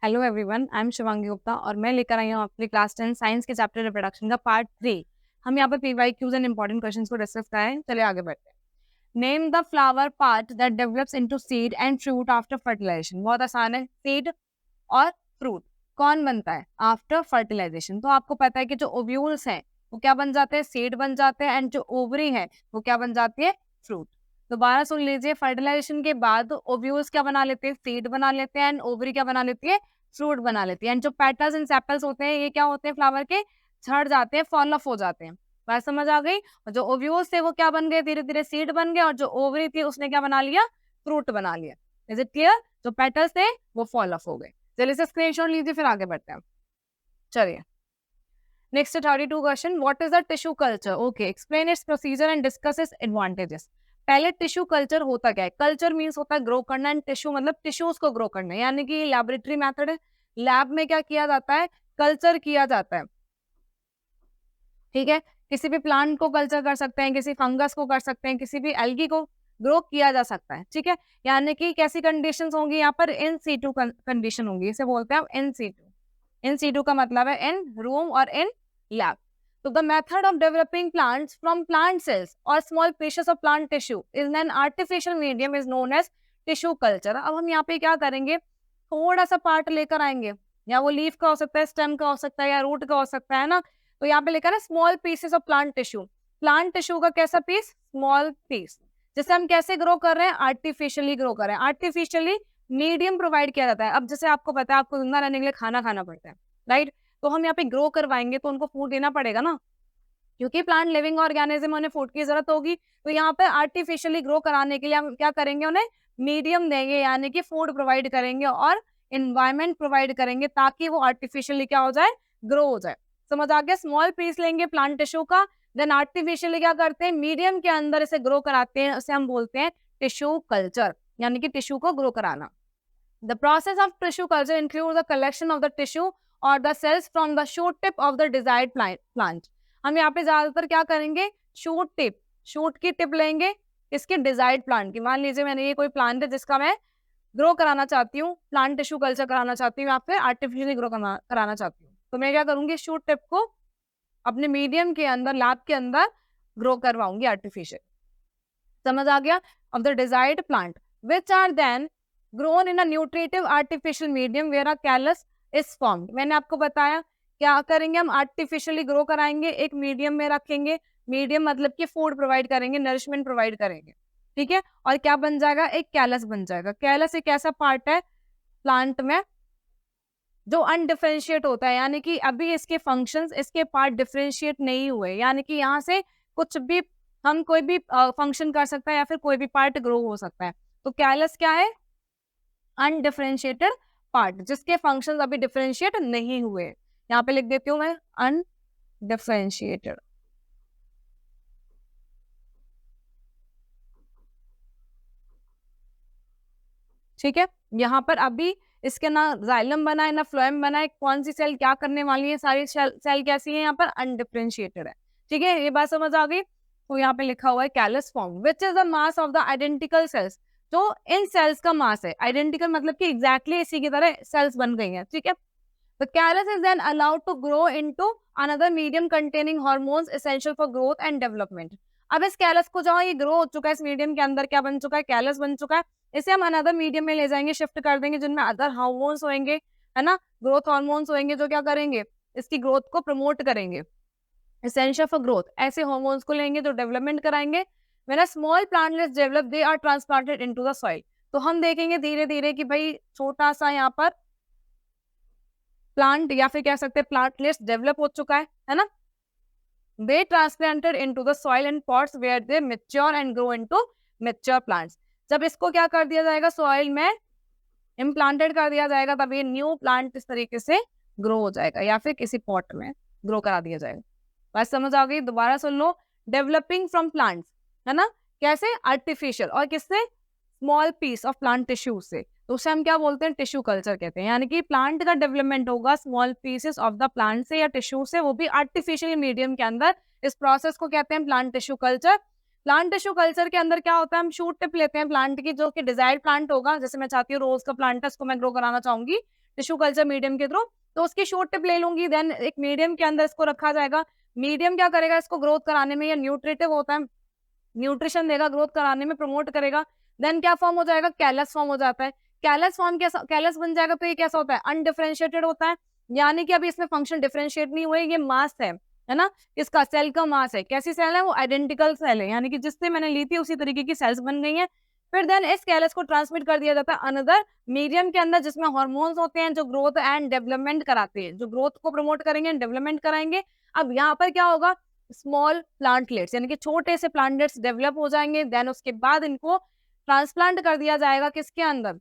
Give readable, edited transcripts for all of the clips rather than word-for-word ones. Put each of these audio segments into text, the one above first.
Hello everyone, I am Shivangi Gupta और मैं लेकर आई हूँ अपनी क्लास 10 साइंस के चैप्टर रिप्रोडक्शन का पार्ट 3। हम यहाँ पे पीवाईक्यूज एंड इंपॉर्टेंट क्वेश्चंस को डिस्कस करें। चलिए आगे बढ़ते हैं। Name the flower part that develops into seed and fruit after fertilization. बहुत आसान है। सीड और फ्रूट कौन बनता है आफ्टर फर्टिलाइजेशन? तो आपको पता है कि जो ओव्यूल्स हैं वो क्या बन जाते हैं, सीड बन जाते हैं, एंड जो ओवरी है वो क्या बन जाती है, फ्रूट। दोबारा सुन लीजिए, फर्टिलाइजेशन के बाद ओव्यूल्स क्या बना लेते हैं, सीड बना लेते हैं, एंड ओवरी क्या बना लेती है, फ्रूट बना लेती है। एंड जो पेटल्स एंड सेपल्स होते हैं ये क्या होते हैं, फ्लावर के झड़ जाते हैं, फॉल ऑफ हो जाते हैं। बात समझ आ गई? और जो ओव्यूल्स थे वो क्या बन गए, धीरे धीरे सीड बन गए, और जो ओवरी थी उसने क्या बना लिया, फ्रूट बना लिया। Is it clear? जो पेटल्स थे वो फॉल ऑफ हो गए। चलिए इसे स्क्रीनशॉट लीजिए, फिर आगे बढ़ते हैं। चलिए next 32 question, what is the tissue culture? Okay, explain it's procedure and discuss its advantages. पहले टिश्यू कल्चर होता क्या है? कल्चर मींस होता है ग्रो करना, एंड टिश्यू मतलब टिश्यूज को ग्रो करना, यानी कि लैबोरेटरी मेथड है। लैब में क्या किया जाता है, कल्चर किया जाता है। ठीक है, किसी भी प्लांट को कल्चर कर सकते हैं, किसी फंगस को कर सकते हैं, किसी भी एल्गी को ग्रो किया जा सकता है। ठीक है, यानी कि कैसी कंडीशंस होंगी यहाँ पर, इन सीटू कंडीशन होंगी, इसे बोलते हैं इन सीटू। इन सीटू का मतलब है इन रूम और in lab. So the method of developing plants from plant cells or small pieces of plant tissue in an artificial medium is known as tissue culture। अब हम यहाँ पे क्या करेंगे, थोड़ा सा पार्ट लेकर आएंगे, या वो लीफ का हो सकता है, स्टेम का हो सकता है, या रूट का हो सकता है ना। तो यहाँ पे लिखा है small pieces of plant tissue. Plant tissue का कैसा पीस, स्मॉल पीस, जिसे हम कैसे ग्रो कर रहे हैं, आर्टिफिशियली ग्रो कर रहे हैं। आर्टिफिशियली मीडियम प्रोवाइड किया जाता है। अब जैसे आपको पता है आपको जिंदा रहने के लिए खाना खाना पड़ता है, राइट? तो हम यहाँ पे ग्रो करवाएंगे तो उनको फूड देना पड़ेगा ना, क्योंकि प्लांट लिविंग ऑर्गेनिज्म, उन्हें फूड की जरूरत होगी। तो यहाँ पे आर्टिफिशियली ग्रो कराने के लिए हम क्या करेंगे, उन्हें मीडियम देंगे, यानी कि फूड प्रोवाइड करेंगे और इन्वायरमेंट प्रोवाइड करेंगे, ताकि वो आर्टिफिशियली क्या हो जाए, ग्रो हो जाए। समझ आ गया? स्मॉल पीस लेंगे प्लांट टिश्यू का, देन आर्टिफिशियली क्या करते हैं, मीडियम के अंदर इसे ग्रो कराते हैं, उसे हम बोलते हैं टिश्यू कल्चर, यानी कि टिश्यू को ग्रो कराना। The process of tissue culture includes the collection of the tissue or the cells from the shoot tip of the desired plant। हम यहाँ पे ज्यादातर क्या करेंगे, शूट टिप, शूट की टिप लेंगे, इसके डिजायर्ड प्लांट की। मान लीजिए मैंने ये कोई प्लांट है जिसका मैं ग्रो कराना चाहती हूँ, प्लांट टिश्यू कल्चर कराना चाहती हूँ, या फिर आर्टिफिशियली ग्रो कराना चाहती हूँ, तो मैं क्या करूंगी, शूट टिप को अपने मीडियम के अंदर, लैब के अंदर ग्रो करवाऊंगी आर्टिफिशियल। समझ आ गया? Of the desired plant which are then grown in a nutritive artificial medium where a callus is formed. मैंने आपको बताया क्या करेंगे, हम आर्टिफिशियली ग्रो कराएंगे, एक मीडियम में रखेंगे, मीडियम मतलब कि फूड प्रोवाइड करेंगे, नरिशमेंट प्रोवाइड करेंगे। ठीक है, और क्या बन जाएगा, एक कैलस बन जाएगा। कैलस एक ऐसा पार्ट है प्लांट में जो अनडिफरेंशिएट होता है, यानी कि अभी इसके फंक्शंस, इसके पार्ट डिफरेंशिएट नहीं हुए, यानी कि यहाँ से कुछ भी हम कोई भी फंक्शन कर सकता है, या फिर कोई भी पार्ट ग्रो हो सकता है। तो कैलस क्या है, अनडिफरेंशिएटेड पार्ट, जिसके फंक्शंस अभी डिफरेंशिएट नहीं हुए। यहाँ पे लिख देती हूँ मैं अनडिफरेंशिएटेड। ठीक है, यहाँ पर अभी इसके ना जाइलम बना है ना फ्लोएम बना है, कौन सी सेल क्या करने वाली है, सारी सेल कैसी है, यहाँ पर अनडिफरेंशिएटेड है। ठीक है, ये बात समझ आ गई? तो यहाँ पे लिखा हुआ है callus form which is the mass of the identical sales. जो इन सेल्स का मास है, आइडेंटिकल मतलब कि एग्जैक्टली इसी की तरह सेल्स बन गई हैं। ठीक है, the callus is then allowed to grow into another medium containing hormones essential for growth and development। अब इस कैलस को, जहाँ ये ग्रो हो चुका है, इस मीडियम के अंदर क्या बन चुका है, कैलस बन चुका है, इसे हम अनदर मीडियम में ले जाएंगे, शिफ्ट कर देंगे, जिनमें अदर हार्मोन्स होंगे, है ना, ग्रोथ हार्मोन्स होंगे, जो क्या करेंगे, इसकी ग्रोथ को प्रमोट करेंगे, एसेंशियल फॉर ग्रोथ। ऐसे हार्मोन्स को लेंगे जो डेवलपमेंट कराएंगे। When a small plantlets develop they are transplanted into the soil. तो हम देखेंगे धीरे धीरे कि भाई छोटा सा यहाँ पर प्लांट, या फिर कह सकते हैं प्लांटलेट्स डेवलप हो चुका है ना। They transplanted into the soil and pots where they mature and grow into mature plants. जब इसको क्या कर दिया जाएगा, सॉइल में इम्प्लांटेड कर दिया जाएगा, तब ये न्यू प्लांट इस तरीके से ग्रो हो जाएगा, या फिर किसी पॉट में ग्रो करा दिया जाएगा। बात समझ आ गई? दोबारा सुन लो, डेवलपिंग फ्रॉम प्लांट्स, है ना, कैसे, आर्टिफिशियल, और किससे, small piece of plant tissue से। तो उसे हम क्या बोलते हैं, टिश्यू कल्चर कहते हैं। यानी कि प्लांट का डेवलपमेंट होगा small pieces of the plant से या टिश्यू से, वो भी आर्टिफिशियल मीडियम के अंदर। इस प्रोसेस को कहते हैं plant tissue culture. Plant tissue culture के अंदर क्या होता है, हम शूट टिप लेते हैं प्लांट की, जो कि डिजायर्ड प्लांट होगा। जैसे मैं चाहती हूँ रोज का प्लांट है, उसको मैं ग्रो कराना चाहूंगी, टिश्यू कल्चर मीडियम के थ्रू, तो उसकी शॉर्ट टिप ले लूंगी, देन एक मीडियम के अंदर इसको रखा जाएगा। मीडियम क्या करेगा, इसको ग्रोथ कराने में, या न्यूट्रिटिव होता है, न्यूट्रिशन देगा, ग्रोथ कराने में प्रमोट करेगा। देन क्या फॉर्म हो जाएगा, कैलस फॉर्म हो जाता है। कैलस फॉर्म कैसा, कैलस बन जाएगा तो ये कैसा होता है, अनडिफरेंशिएटेड होता है, यानी कि अभी इसमें फंक्शन डिफरेंशिएट नहीं हुए, ये मास है ना, इसका सेल का मास है। कैसी सेल है वो, आइडेंटिकल सेल है, यानी कि जिससे मैंने ली थी उसी तरीके की सेल्स बन गई हैं। फिर देन इस कैलस को ट्रांसमिट कर दिया जाता है अनदर मीडियम के अंदर, जिसमें हार्मोन्स होते हैं जो ग्रोथ एंड डेवलपमेंट कराते हैं, जो ग्रोथ को प्रमोट करेंगे, डेवलपमेंट कराएंगे। अब यहाँ पर क्या होगा, स्मॉल प्लांटलेट्स यानी कि छोटे से प्लांटलेट्स डेवलप हो जाएंगे। देन उसके बाद इनको ट्रांसप्लांट कर दिया जाएगा किसके अंदर,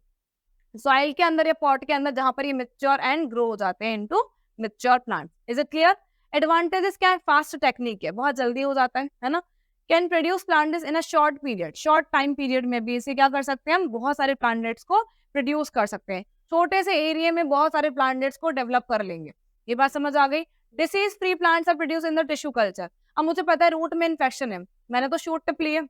सॉइल के अंदर या पॉट के अंदर, जहां पर ये मैच्योर एंड ग्रो हो जाते हैं into mature plant. Is it clear? Advantages क्या है, फास्ट टेक्निक है, बहुत जल्दी हो जाता है ना। Can produce plants in a short period, short time period में भी इसे क्या कर सकते हैं हम, बहुत सारे प्लांटलेट्स को प्रोड्यूस कर सकते हैं। छोटे से एरिया में बहुत सारे प्लांटलेट्स को डेवलप कर लेंगे। ये बात समझ आ गई। Disease free plants are produce in the tissue culture. अब मुझे पता है रूट में इन्फेक्शन है, मैंने तो शूट टिप ली है,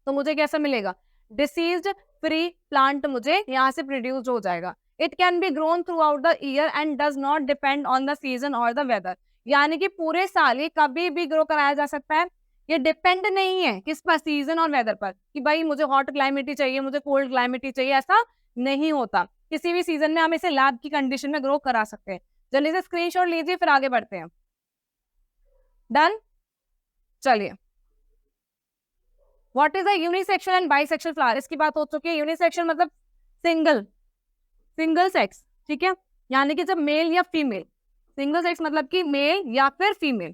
तो मुझे कैसा मिलेगा, डिसीज्ड फ्री प्लांट मुझे यहाँ से प्रोड्यूस हो जाएगा। It can be grown through out the year and does not depend on the season और द वेदर, यानी कि पूरे साल ये कभी भी ग्रो कराया जा सकता है। ये डिपेंड नहीं है किस पर, सीजन और वेदर पर, कि भाई मुझे हॉट क्लाइमेट ही चाहिए, मुझे कोल्ड क्लाइमेट ही चाहिए, ऐसा नहीं होता। किसी भी सीजन में हम इसे लैब की कंडीशन में ग्रो करा सकते हैं। जल्दी से स्क्रीनशॉट लीजिए, फिर आगे बढ़ते हैं। डन, चलिए। What is the unisexual and bisexual flower, इसकी बात हो चुकी है। यूनिसेक्सुअल मतलब सिंगल सेक्स, ठीक है, यानी कि जब मेल या फीमेल, सिंगल सेक्स मतलब कि मेल या फिर फीमेल,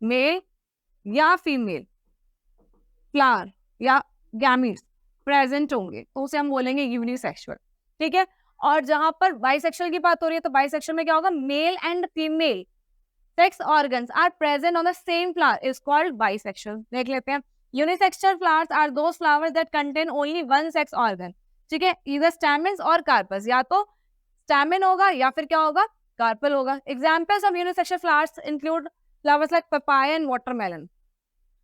मेल या फीमेल फ्लावर या गैमीट्स प्रेजेंट होंगे तो उसे हम बोलेंगे यूनिसेक्सुअल, ठीक है। और जहां पर बाइसेक्सुअल की बात हो रही है तो बाइसेक्सुअल में क्या होगा, male and female sex organs are present on the same flower is called bisexual. देख लेते हैं। Unisexual flowers are those flowers that contain only one sex organ, ठीक है, ईदर स्टैमेन्स और कार्पस, या तो स्टैमेन होगा या फिर क्या होगा, कार्पल होगा। Examples of unisexual flowers include flowers like papaya and watermelon.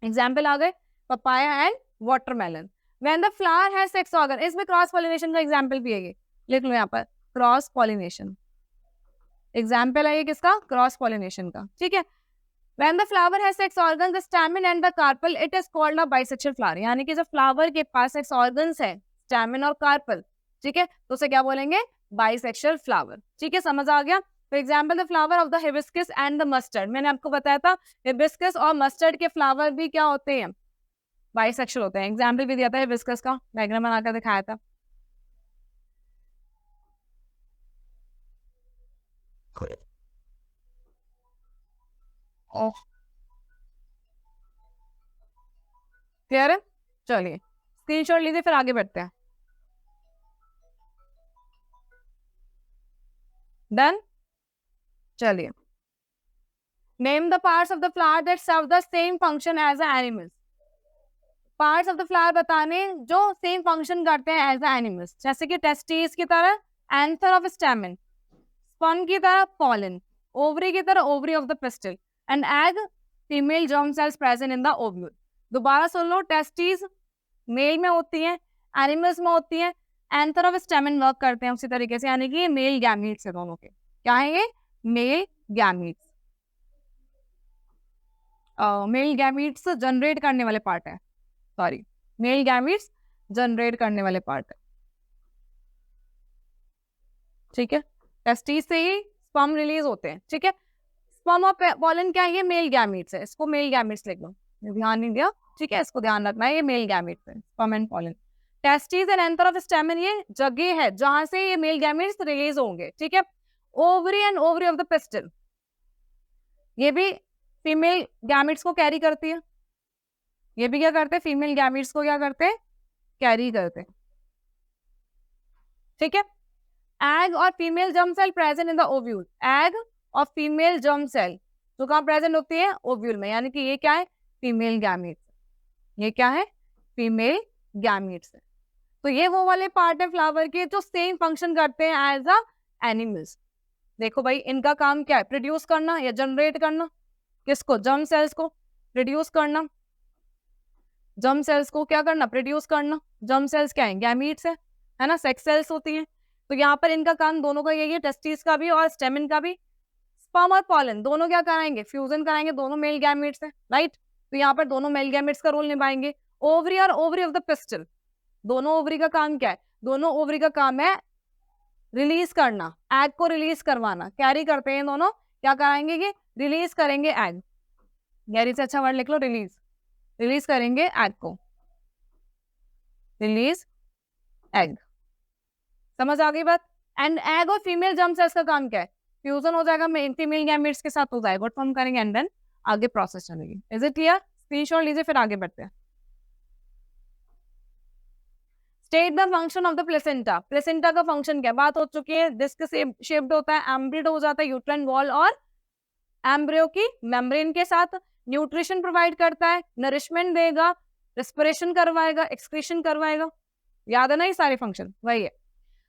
Example आ गए, papaya and watermelon. When the flower has sex organ, इसमें क्रॉस पॉलिनेशन का एग्जाम्पल भी है, लिख लो यहाँ पर, क्रॉस पॉलिनेशन एग्जाम्पल है ये किसका, क्रॉस पॉलिनेशन का, ठीक है। When the flower has sex organs, the stamen and the carpel, it is called a bisexual flower, यानी कि जब फ्लावर के पास सेक्स ऑर्गन्स है, स्टैमेन और कार्पल, ठीक है, तो उसे क्या बोलेंगे, बाइसेक्सुअल फ्लावर, ठीक है, समझ आ गया। For example the flower of the hibiscus and the mustard, मैंने आपको बताया था हिबिस्कस और मस्टर्ड के फ्लावर भी क्या होते हैं, बाइसेक्सुअल होते हैं। एग्जाम्पल भी दिया था हिबिस्कस का, डायग्राम बनाकर दिखाया था। क्लियर है? चलिए स्क्रीनशॉट लीजिए, फिर आगे बढ़ते हैं। डन, चलिए। Name the parts of the flower that serve the same function as a animals. Parts of the flower बताने जो सेम फंक्शन करते हैं एज अ एनिमल्स, जैसे कि टेस्टिस की तरह एंथर ऑफ स्टैमेन, स्पन की तरह पॉलन, ओवरी की तरह ovary of the pistol, and egg female germ cells present in the ovule. दोबारा सुन लो, टेस्टिस मेल में होती हैं, एनिमल्स में होती हैं, एंथर ऑफ स्टेमन वर्क करते हैं उसी तरीके से, यानी कि ये मेल गैमीट्स है दोनों के। क्या है ये, male gametes. Male gametes generate करने वाले पार्ट है, सॉरी, मेल गैमीट्स जनरेट करने वाले पार्ट है, ठीक है। टेस्टिस से ही स्पर्म रिलीज होते हैं, ठीक है। स्पर्म और पॉलन क्या है, ये मेल गैमीट्स है, इसको मेल गैमीट्स लिख लो, ध्यान नहीं दिया, ठीक है, इसको ध्यान रखना है, ये मेल गैमीट्स है, sperm and pollen. Testis and anther of स्टेमन ये जगह है जहां से ये मेल गैमीट्स रिलीज होंगे, ठीक है। Ovary and ovary of the pistol, ये भी फीमेल गैमीट्स को कैरी करती है, ये भी क्या करते हैं, फीमेल गैमीट्स को क्या करते हैं, कैरी करते हैं, ठीक है। एग और female germ cell present in the ovule, egg और फीमेल जर्म सेल जो कहाँ प्रेजेंट होती है, ओव्यूल में, यानी कि ये क्या है, फीमेल गैमीट्स, ये क्या है, फीमेल गैमीट्स है। तो ये वो वाले पार्ट है फ्लावर के जो सेम फंक्शन करते हैं एज अ एनिमल्स। देखो भाई, इनका काम क्या है, प्रोड्यूस करना या जनरेट करना, किसको, जर्म सेल्स को प्रोड्यूस करना, जर्म सेल्स को क्या करना, प्रोड्यूस करना। जर्म सेल्स क्या है, गैमीट्स है ना, सेक्स सेल्स होती हैं। तो यहाँ पर इनका काम दोनों का यही है, टेस्टिस का भी और स्टेमिन का भी। स्पर्म और पॉलन दोनों क्या कराएंगे, फ्यूजन कराएंगे दोनों मेल गैमेट्स है, राइट। तो यहाँ पर दोनों मेल गैमेट्स का रोल निभाएंगे। ओवरी और ओवरी ऑफ द पिस्टल, दोनों ओवरी का काम क्या है, दोनों ओवरी का काम है रिलीज करना, एग को रिलीज करवाना, कैरी करते हैं दोनों, क्या कराएंगे कि रिलीज करेंगे एग, गैरी से अच्छा वर्ड लिख लो, रिलीज, रिलीज करेंगे एग को, रिलीज एग, समझ आ गई बात। एंड एग और फीमेल जर्म सेल्स का काम क्या है, फ्यूजन हो जाएगा फीमेल गैमेट्स के साथ, हो जाएगा फॉर्म करेंगे एंड देन आगे प्रोसेस चलेगी। Is it clear? स्क्रीनशॉट लीजिए फिर आगे बढ़ते हैं। State the function of the placenta, placenta का फंक्शन क्या, बात हो चुकी है, डिस्क शेप्ड होता है, एम्ब्रिड हो जाता है यूट्राइन वॉल और एम्ब्रियो की मेम्ब्रेन के साथ, न्यूट्रिशन प्रोवाइड करता है, नरिशमेंट देगा, रेस्पिरेशन करवाएगा, एक्सक्रीशन करवाएगा, याद है ना ये सारे फंक्शन, वही है।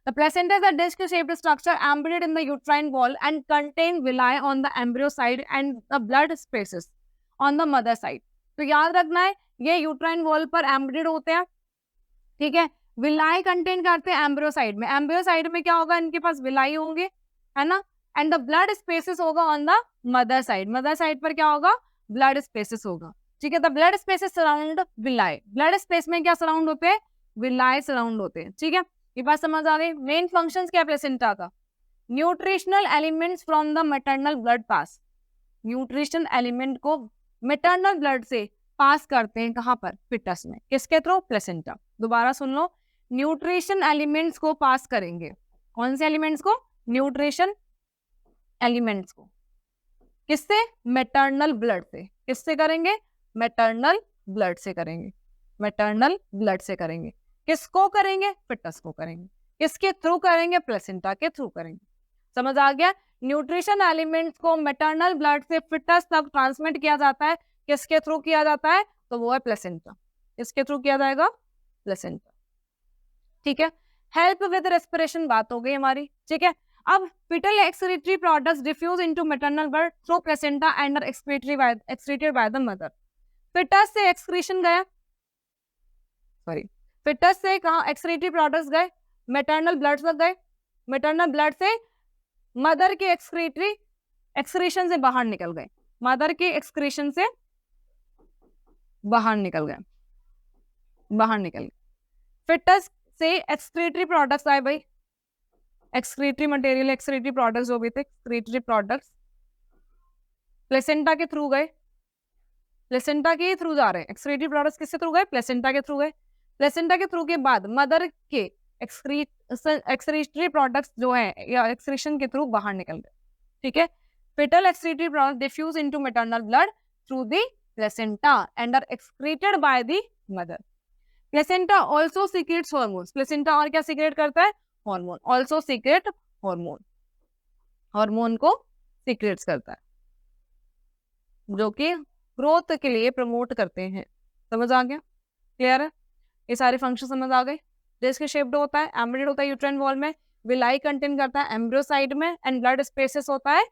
The placenta is a disc-shaped structure embedded in the uterine wall and contain villi on the embryo side and the blood spaces on the mother side. तो याद रखना है ये यूट्राइन वॉल पर एम्बेडेड होते हैं, ठीक है। विलाई कंटेन करते हैं एम्ब्रियो साइड में, एम्ब्रियो साइड में क्या होगा, इनके पास विलाई होंगे, है ना। एंड द ब्लड स्पेसेस होगा on the mother side, mother side पर क्या होगा, ब्लड स्पेसेस होगा, ठीक है। The blood spaces surround villi, blood space में क्या सराउंड होते हैं, विलाई सराउंड होते हैं, ठीक है। ये बात समझ आ गई। मेन फंक्शंस क्या प्लेसेंटा का, nutritional elements from the maternal blood pass, nutrition element को मैटरनल ब्लड से पास करते हैं, कहां पर, फिटस में, किसके थ्रू, प्लेसेंटा। दोबारा सुन लो, न्यूट्रिशन एलिमेंट्स को पास करेंगे, कौन से एलिमेंट्स को, न्यूट्रिशन एलिमेंट्स को, किससे, मैटरनल ब्लड से, किससे करेंगे, मैटरनल ब्लड से करेंगे, मैटरनल ब्लड से करेंगे, किसको करेंगे, फिटस को करेंगे, किसके थ्रू करेंगे, प्लेसेंटा के थ्रू करेंगे, समझ आ गया। न्यूट्रिशन एलिमेंट्स को मैटरनल ब्लड से फिटस तक ट्रांसमिट किया जाता है, किसके थ्रू किया जाता है, तो वो है प्लेसेंटा, किसके थ्रू किया जाएगा, प्लेसेंटा, ठीक है। हेल्प विद रेस्पिरेशन बात हो गई हमारी, ठीक है। अब fetal excretory products diffuse into maternal blood through placenta and are excreted by the mother. Fetus से एक्सक्रीशन गया, सॉरी, फिटस से कहा एक्सक्रीटरी प्रोडक्ट्स गए, मैटरनल ब्लड तक गए, मैटरनल ब्लड से मदर के एक्सक्रीशन से बाहर निकल गए, मदर के एक्सक्रीशन से बाहर निकल गए, बाहर निकल गए। फिटस से एक्सक्रीटरी प्रोडक्ट्स आए भाई, एक्सक्रीटरी मटेरियल, एक्सक्रीटरी प्रोडक्ट्स जो भी थे, एक्सक्रीटरी प्रोडक्ट्स प्लेसेंटा के थ्रू गए, प्लेसेंटा के थ्रू जा रहे हैं, एक्सक्रीटरी प्रोडक्ट्स किसके थ्रू गए, प्लेसेंटा के थ्रू गए, प्लेसेंटा के थ्रू के बाद मदर के एक्सक्रीटरी प्रोडक्ट्स जो है या एक्सक्रीशन के थ्रू बाहर निकल गए, ठीक है। Fetal excretory product diffuse into maternal blood through the placenta and are excreted by the mother. Placenta also secretes hormones, placenta और क्या सीक्रेट करता है, hormone, also secrete hormone, hormone को सीक्रेट्स करता है जो कि ग्रोथ के लिए प्रमोट करते हैं, समझ आ गया, क्लियर है, ये सारे फंक्शन समझ आ गए। डिस्क शेप्ड होता है, एम्बेडेड होता है यूट्राइन वॉल में, विलाई कंटेन करता है एम्ब्रियो साइड में, एंड ब्लड स्पेसेस होता है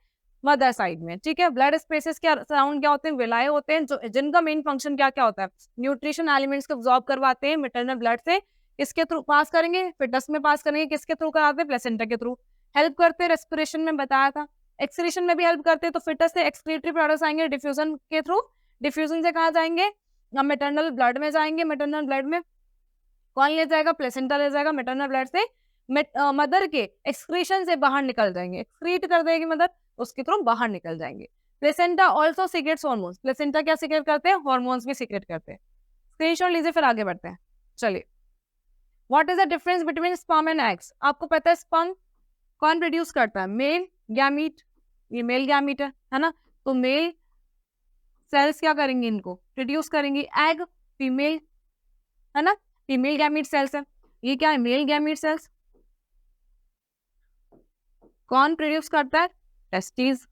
मदर साइड में, ठीक है। ब्लड स्पेसेस के सराउंड क्या होते हैं, विलाई होते हैं, जो जिनका मेन फंक्शन क्या क्या होता है, न्यूट्रिशन एलिमेंट्स को अब्सॉर्ब करवाते हैं मैटरनल ब्लड से, इसके थ्रू पास करेंगे, फिटस में पास करेंगे, किसके थ्रू कराते हैं, प्लेसेंटा के थ्रू। हेल्प करते हैं रेस्पिरेशन में बताया था, एक्सक्रीशन में भी हेल्प करते हैं, तो फिटस से एक्सक्रीटरी प्रोडक्ट्स आएंगे डिफ्यूजन के थ्रू, डिफ्यूजन से कहाँ जाएंगे, हम मैटरनल ब्लड में जाएंगे, मैटरनल ब्लड में कौन ले जाएगा, प्लेसेंटा ले जाएगा, मैटरनल ब्लड से मदर के एक्सक्रीशन से बाहर निकल जाएंगे, एक्सक्रीट कर देगी मदर, उसके थ्रू बाहर निकल जाएंगे। Placenta also secretes hormones, placenta क्या सीक्रेट करते हैं, हार्मोन्स भी सीक्रेट करते हैं। स्क्रीनशॉट लीजिए फिर आगे बढ़ते हैं, चलिए। What is the difference between sperm and eggs, आपको पता है स्पर्म कौन प्रोड्यूस करता है, मेल गैमीट, ये मेल गैमीट है ना, तो मेल सेल्स क्या करेंगे, इनको प्रोड्यूस करेंगे, एग फीमेल है ना, फीमेल गैमीट सेल्स है, ये क्या है, मेल गैमीट सेल्स, कौन प्रोड्यूस करता है, testis,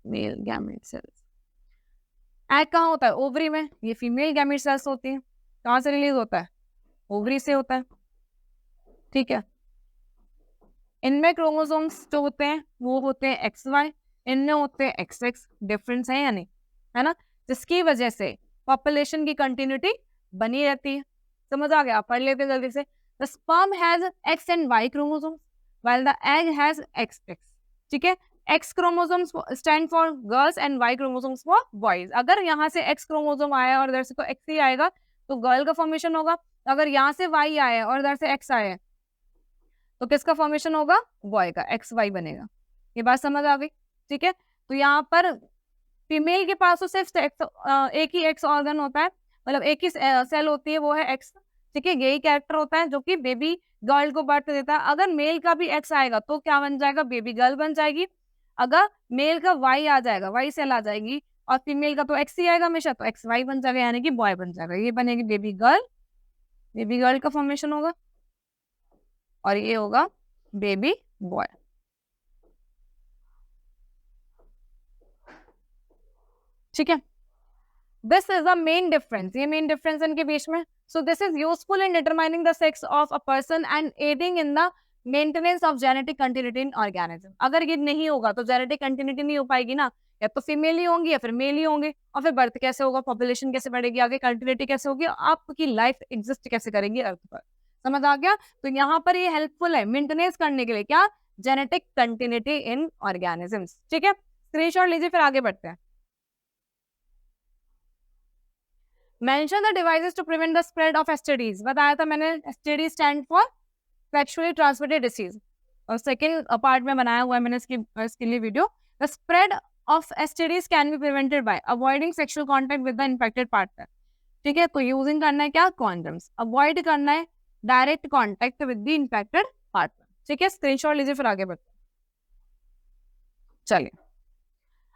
male gamete cells. Egg कहाँ होता है, ओवरी में, ये फीमेल गैमीट सेल्स होती है, कहाँ से रिलीज होता है, ओवरी से होता है, ठीक है। इनमें क्रोमोसोम्स जो होते हैं वो होते हैं XY, इनमें होते हैं XX, डिफरेंस है या नहीं, है ना, जिसकी वजह से पॉपुलेशन की कंटिन्यूटी बनी रहती है, समझ आ गया, पढ़ लेते जल्दी से। The sperm has X and Y chromosomes while the egg has X X. ठीक है, X chromosomes stand for girls and Y chromosomes for boys. अगर यहाँ से एक्स क्रोमोसोम आया और इधर से तो एक्स ही आएगा तो गर्ल का फॉर्मेशन होगा। अगर यहाँ से वाई आया और इधर से एक्स आया तो किसका फॉर्मेशन होगा? बॉय का, एक्स वाई बनेगा। ये बात समझ आ गई? ठीक है, तो यहाँ पर फीमेल के पास तो सिर्फ एक ही एक्स ऑर्गन होता है, मतलब एक ही सेल होती है, वो है एक्स। ठीक है, यही कैरेक्टर होता है जो कि बेबी गर्ल को बर्थ देता है। अगर मेल का भी एक्स आएगा तो क्या बन जाएगा? बेबी गर्ल बन जाएगी। अगर मेल का वाई आ जाएगा, वाई सेल आ जाएगी, और फीमेल का तो एक्स ही आएगा हमेशा, तो एक्स वाई बन जाएगा, यानी कि बॉय बन जाएगा। ये बनेगी बेबी गर्ल, बेबी गर्ल का फॉर्मेशन होगा, और ये होगा बेबी बॉय। ठीक है, this is the main difference, ये मेन डिफरेंस इनके बीच में। So this is useful in determining the sex of a person and adding in the maintenance of genetic continuity in organism. अगर ये नहीं होगा तो जेनेटिक कंटिन्यूटी नहीं हो पाएगी ना, या तो फीमेल ही होंगी या फिर मेल ही होंगे, और फिर बर्थ कैसे होगा, पॉपुलेशन कैसे बढ़ेगी, आगे कंटिन्यूटी कैसे होगी, आपकी लाइफ एग्जिस्ट कैसे करेगी अर्थ पर। समझ आ गया? तो यहाँ पर ये हेल्पफुल है मेंटेनेंस करने के लिए, क्या? Genetic continuity in organisms. ठीक है, स्क्रीनशॉट लीजिए, फिर आगे बढ़ते हैं। Mention the devices to prevent the spread of STDs. बताया था मैंने, STD stand for sexually transmitted disease, और सेकेंड पार्ट में बनाया हुआ है मैंने इसके लिए video. The spread of STDs can be prevented by avoiding sexual contact with the infected partner. ठीक है, तो यूजिंग करना है क्या? कॉन्डम्स। अवॉइड करना है direct contact with the infected partner. ठीक है, स्क्रीनशॉट लीजिए, फिर आगे बढ़ते हैं। चलिए,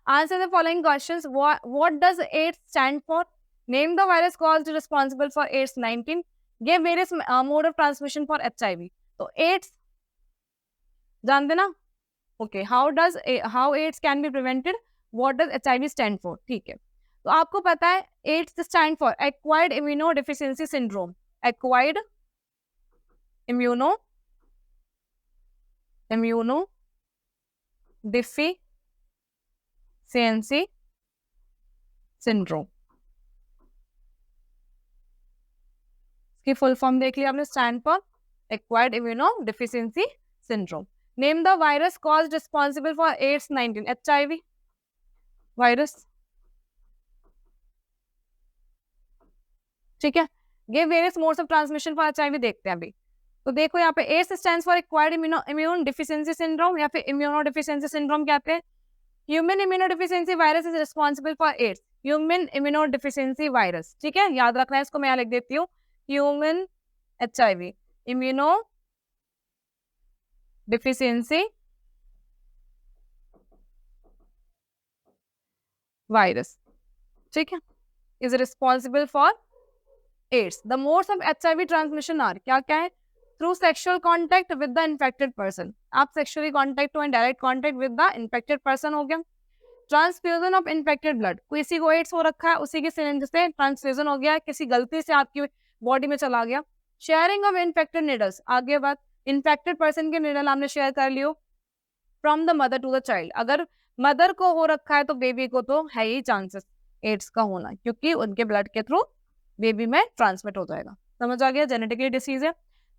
answer the following questions. What does AIDS stand for? Name the virus caused responsible for AIDS-19. Give various mode of transmission for HIV. तो AIDS जानते ना? Okay. How AIDS can be prevented? What does HIV stand for? ठीक है, तो आपको पता है AIDS stand for Acquired Immunodeficiency Syndrome. Acquired Immunodeficiency Syndrome. की फुल फॉर्म देख लिया आपने, stand for acquired immunodeficiency syndrome. Name the virus cause responsible for AIDS-19. HIV virus. ठीक है, give various modes of transmission for HIV देखते हैं अभी। तो देखो यहाँ पे AIDS stands for acquired immune deficiency syndrome, या फिर इम्यूनोडेफिशिएंसी सिंड्रोम कहते हैं। Human immunodeficiency virus is responsible for AIDS। Human immunodeficiency virus. ठीक है, याद रखना है, इसको मैं यहाँ लिख देती हूँ, ह्यूमन HIV immunodeficiency virus. ठीक है, is responsible for AIDS. The modes of HIV transmission are क्या क्या है? Through sexual contact with the infected person. आप sexually contact हो, direct contact with the infected person हो गया। ट्रांसफ्यूजन ऑफ इन्फेक्टेड ब्लड, किसी को एड्स हो रखा है, उसी के सिरिंज से ट्रांसफ्यूजन हो गया, किसी गलती से आपकी बॉडी में चला गया। शेयरिंग ऑफ इन्फेक्टेड निडल्स, आगे बात, इन्फेक्टेड पर्सन के निडल आपने शेयर कर लियो from the mother to the child. अगर मदर को हो रखा है तो बेबी को तो है ही चांसेस एड्स का होना, क्योंकि उनके ब्लड के थ्रू बेबी में ट्रांसमिट हो जाएगा। समझ आ गया? जेनेटिकली डिसीज है।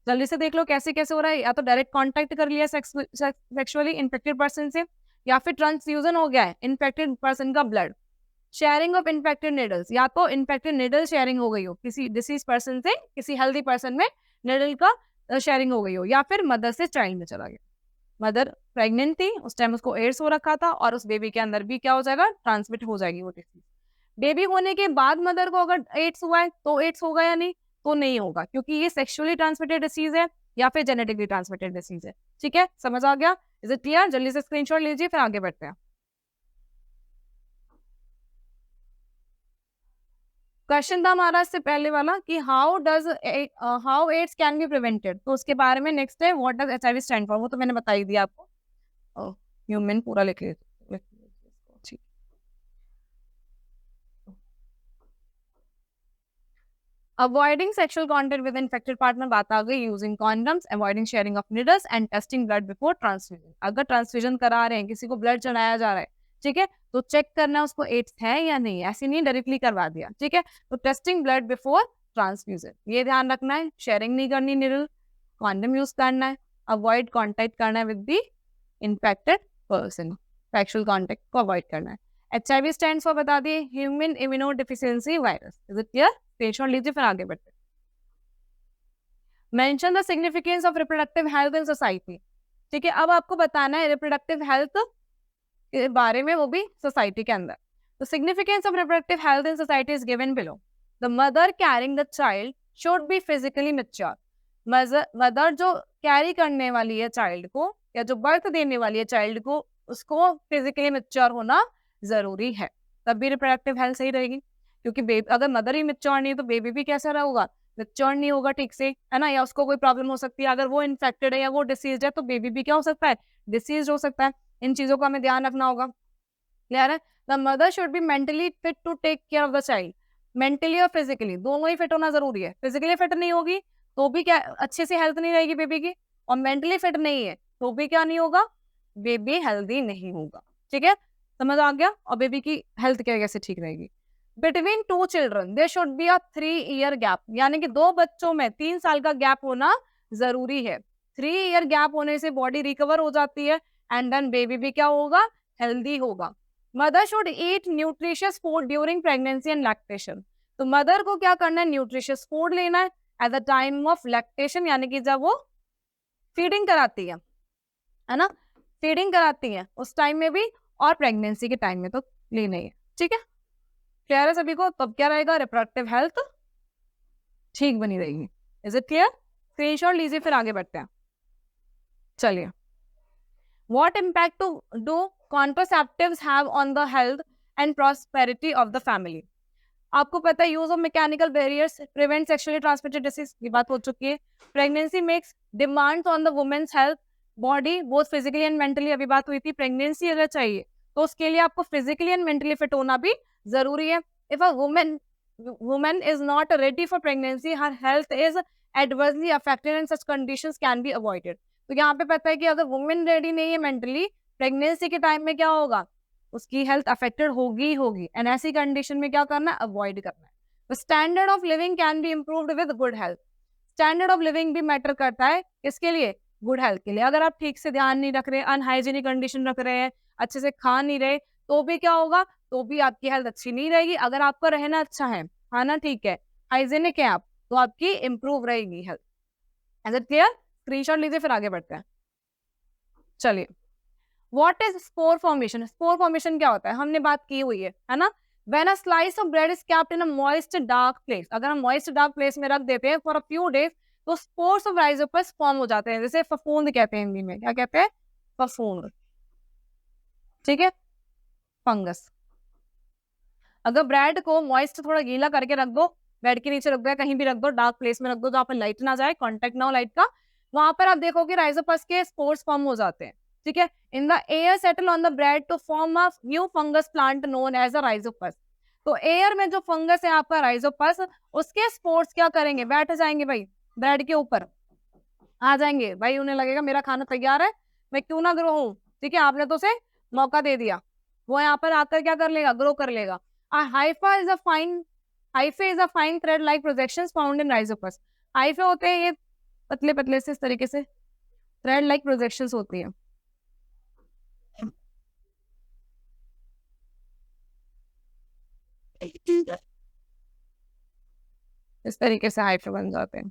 जल्दी से देख लो कैसे कैसे हो रहा है, या तो डायरेक्ट कॉन्टैक्ट कर लिया सेक्सुअली इन्फेक्टेड पर्सन से, या फिर ट्रांसफ्यूजन हो गया है इन्फेक्टेड पर्सन का blood. Sharing of infected needles, या तो इन्फेक्टेड निडल शेयरिंग हो गई हो किसी डिसीज पर्सन से, किसी हेल्दी पर्सन में निडल का शेयरिंग हो गई हो, या फिर मदर से चाइल्ड में चला गया। मदर प्रेग्नेंट थी, उस टाइम उसको एड्स हो रखा था, और उस बेबी के अंदर भी क्या हो जाएगा? ट्रांसमिट हो जाएगी वो डिसीज। बेबी होने के बाद मदर को अगर एड्स हुआ है तो एड्स होगा या नहीं? तो नहीं होगा, क्योंकि ये सेक्सुअली ट्रांसमिटेड डिसीज है या फिर जेनेटिकली ट्रांसमिटेड डिसीज है। ठीक है, समझ आ गया? Is it clear? जल्दी से स्क्रीनशॉट लीजिए, फिर आगे बढ़ते हैं। क्वेश्चन था हमारा इससे पहले वाला कि how AIDS can be prevented, तो उसके बारे में नेक्स्ट है what does HIV stand for, वो तो मैंने बता ही दिया आपको। ह्यूमन पूरा लिख लीजिए। Avoiding sexual contact with infected partner, बात आ गई। Using condoms, avoiding sharing of needles and testing blood before transfusion. अगर ट्रांसफ्यूजन करा रहे हैं, किसी को ब्लड चढ़ाया जा रहा है, ठीक है, तो चेक करना उसको एड्स है या नहीं, ऐसे नहीं डायरेक्टली करवा दिया। ठीक है, तो टेस्टिंग ब्लड बिफोर ट्रांसफ्यूजन, ये ध्यान रखना है। शेयरिंग नहीं करनी निडल, कॉन्डम यूज करना है, अवॉइड कॉन्टेक्ट करना है with the infected person, sexual contact को अवॉइड करना है। HIV स्टैंड्स फॉर बता दिए human immuno deficiency virus. Is it clear? Screenshot लीजिए फिर आगे बढ़ते। Mention the significance of reproductive health in society. ठीक है, अब आपको बताना है रिप्रोडक्टिव हेल्थ के बारे में, वो भी सोसाइटी के अंदर। The significance of reproductive health in society is given below. The mother carrying the child should be physically mature. Mother जो कैरी करने वाली है चाइल्ड को, या जो बर्थ देने वाली है चाइल्ड को, उसको फिजिकली मेच्योर होना जरूरी है, तभी रिप्रोडक्टिव हेल्थ सही रहेगी। क्योंकि अगर मदर ही मेच्योर नहीं है तो बेबी भी कैसा रहेगा, मेच्योर नहीं होगा ठीक से, है ना, या उसको कोई प्रॉब्लम हो सकती है। अगर वो इन्फेक्टेड है या वो डिसीज है तो बेबी भी क्या हो सकता है, डिसीज हो सकता है। इन चीजों का हमें ध्यान रखना होगा। क्लियर है? The mother should be mentally fit to take care of the child. Mentally और फिजिकली दोनों ही फिट होना जरूरी है। फिजिकली फिट नहीं होगी तो भी क्या अच्छे से हेल्थ नहीं रहेगी बेबी की, और मेंटली फिट नहीं है तो भी क्या नहीं होगा, बेबी हेल्दी नहीं होगा। ठीक है, समझ आ गया? और बेबी की हेल्थ क्या कैसे ठीक रहेगी। Between two children there should be a 3 year gap, यानी कि दो बच्चों में 3 साल का गैप होना जरूरी है। 3 ईयर गैप होने से बॉडी रिकवर हो जाती है एंड देन बेबी भी क्या होगा, हेल्दी होगा। Mother should eat nutritious food during pregnancy and lactation. तो मदर को क्या करना है, न्यूट्रिशियस फूड लेना है at the time of lactation, यानी कि जब वो फीडिंग कराती है ना, फीडिंग कराती है उस टाइम में भी, और प्रेगनेंसी के टाइम में तो लेना ही है। ठीक है, क्लियर है सभी को? तब क्या रहेगा, रिप्रोडक्टिव हेल्थ ठीक बनी रहेगी। Is it clear? स्क्रीनशॉट लीजिए फिर आगे बढ़ते हैं। चलिए, what impact do contraceptives have on the health and prosperity of the family? आपको पता है use of mechanical barriers prevent sexually transmitted disease, ये बात हो चुकी है। Pregnancy makes demands on the women's health body both physically and mentally, अभी बात हुई थी। प्रेगनेंसी अगर चाहिए तो उसके लिए आपको फिजिकली एंड मेंटली फिट होना भी जरूरी है। If a women is not ready for pregnancy, her health is adversely affected and such conditions can be avoided. तो यहाँ पे पता है कि अगर वुमेन रेडी नहीं है मेंटली, प्रेगनेंसी के टाइम में क्या होगा, उसकी हेल्थ अफेक्टेड होगी होगी, एंड ऐसी कंडीशन में क्या करना है, अवॉइड करना है। Standard of living can be improved with good health. Standard of living भी मैटर करता है, किसके लिए, गुड हेल्थ के लिए। अगर आप ठीक से ध्यान नहीं रख रहे, अनहाइजीनिक कंडीशन रख रहे हैं, अच्छे से खा नहीं रहे, तो भी क्या होगा, तो भी आपकी हेल्थ अच्छी नहीं रहेगी। अगर आपका रहना अच्छा है, खाना ठीक है, हाइजीनिक है आप, तो आपकी इंप्रूव रहेगी health. Is it clear? Screenshot लीजिए फिर आगे बढ़ते हैं। चलिए, What is spore formation? Spore formation क्या होता है, हमने बात की हुई है ना। When a slice of bread is kept in a moist dark place, अगर हम moist dark place में रख देते हैं for a few days, तो spores of rhizopus form हो जाते हैं, जैसे फफूंद कहते हैं हिंदी में, क्या कहते हैं, फफूंद। ठीक है, फंगस। अगर ब्रेड को मॉइस्ट थोड़ा गीला करके रख दो, बेड के नीचे रख दो, कहीं भी रख दो, डार्क प्लेस में रख दो जहाँ पर लाइट ना जाए, कॉन्टेक्ट ना हो लाइट का, वहां पर आप देखोगे राइजोपस के स्पोर्स फॉर्म हो जाते हैं। ठीक है, in the air settle on the bread to form a new fungus plant known as a Rhizopus. तो एयर में जो फंगस है आपका राइजोपस, उसके स्पोर्स क्या करेंगे, बैठ जाएंगे भाई ब्रेड के ऊपर, आ जाएंगे भाई, उन्हें लगेगा मेरा खाना तैयार है, मैं क्यों ना ग्रो हूँ। ठीक है, आपने तो उसे मौका दे दिया, वो यहाँ पर आकर क्या कर लेगा, ग्रो कर लेगा। Haifa is a fine thread like projections found in Rhizopus. Hyphae होते हैं ये पतले पतले से, इस तरीके से थ्रेड लाइक प्रोजेक्शंस होती है। इस तरीके से हाइफे बन जाते हैं,